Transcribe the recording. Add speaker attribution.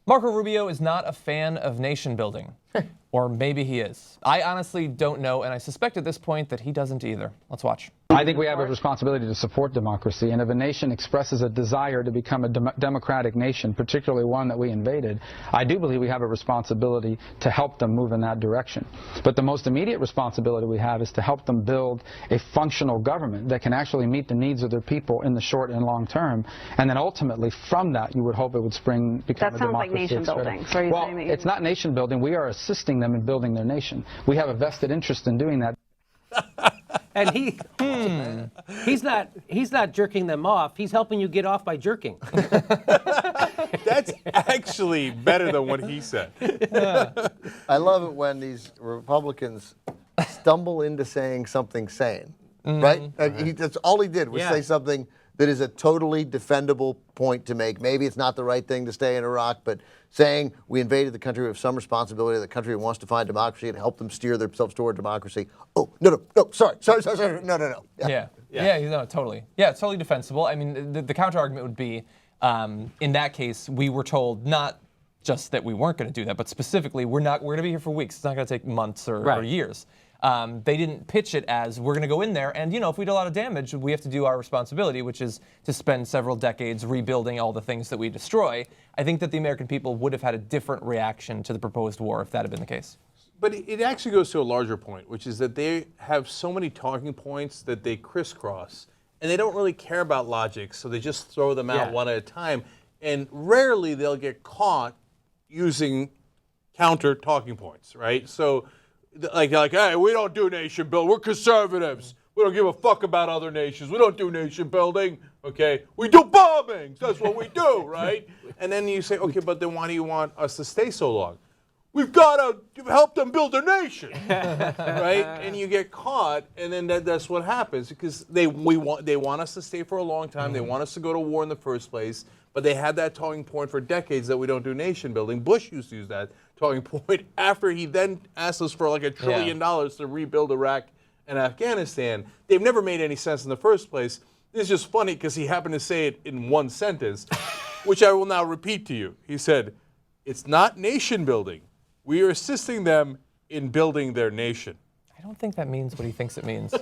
Speaker 1: Marco Rubio is not a fan of nation building. Or maybe he is. I honestly don't know, and I suspect at this point that he doesn't either. Let's watch.
Speaker 2: I think we have a responsibility to support democracy, and if a nation expresses a desire to become a democratic nation, particularly one that we invaded, I do believe we have a responsibility to help them move in that direction. But the most immediate responsibility we have is to help them build a functional government that can actually meet the needs of their people in the short and long term, and then ultimately from that you would hope it would become a democracy.
Speaker 3: That sounds like nation building. So
Speaker 2: well, it's not nation building. We are assisting them in building their nation. We have a vested interest in doing that.
Speaker 4: And he's not jerking them off. He's helping you get off by jerking.
Speaker 5: That's actually better than what he said.
Speaker 6: I love it when these Republicans stumble into saying something sane, right? That's all he did was say something that is a totally defendable point to make. Maybe it's not the right thing to stay in Iraq, but saying we invaded the country, we have some responsibility. The country wants to find democracy and help them steer themselves toward democracy. Oh, no, sorry, no.
Speaker 1: No, totally. Yeah, it's totally defensible. I mean, the counter argument would be, in that case, we were told not just that we weren't going to do that, but specifically, we're going to be here for weeks. It's not going to take months or years. They didn't pitch it as we're going to go in there and, if we do a lot of damage, we have to do our responsibility, which is to spend several decades rebuilding all the things that we destroy. I think that the American people would have had a different reaction to the proposed war if that had been the case.
Speaker 5: But it actually goes to a larger point, which is that they have so many talking points that they crisscross, and they don't really care about logic, so they just throw them out one at a time, and rarely they'll get caught using counter talking points, right? So like, hey, we don't do nation building. We're conservatives. We don't give a fuck about other nations. We don't do nation building, okay? We do bombings. That's what we do, right? And then you say, okay, but then why do you want us to stay so long? We've got to help them build their nation, right? And you get caught, and then that's what happens because they want us to stay for a long time. They want us to go to war in the first place, but they had that talking point for decades that we don't do nation building. Bush used to use that talking point after he then asked us for like $1 trillion to rebuild Iraq and Afghanistan. They've never made any sense in the first place. It's just funny because he happened to say it in one sentence, which I will now repeat to you. He said, it's not nation building. We are assisting them in building their nation.
Speaker 1: I don't think that means what he thinks it means.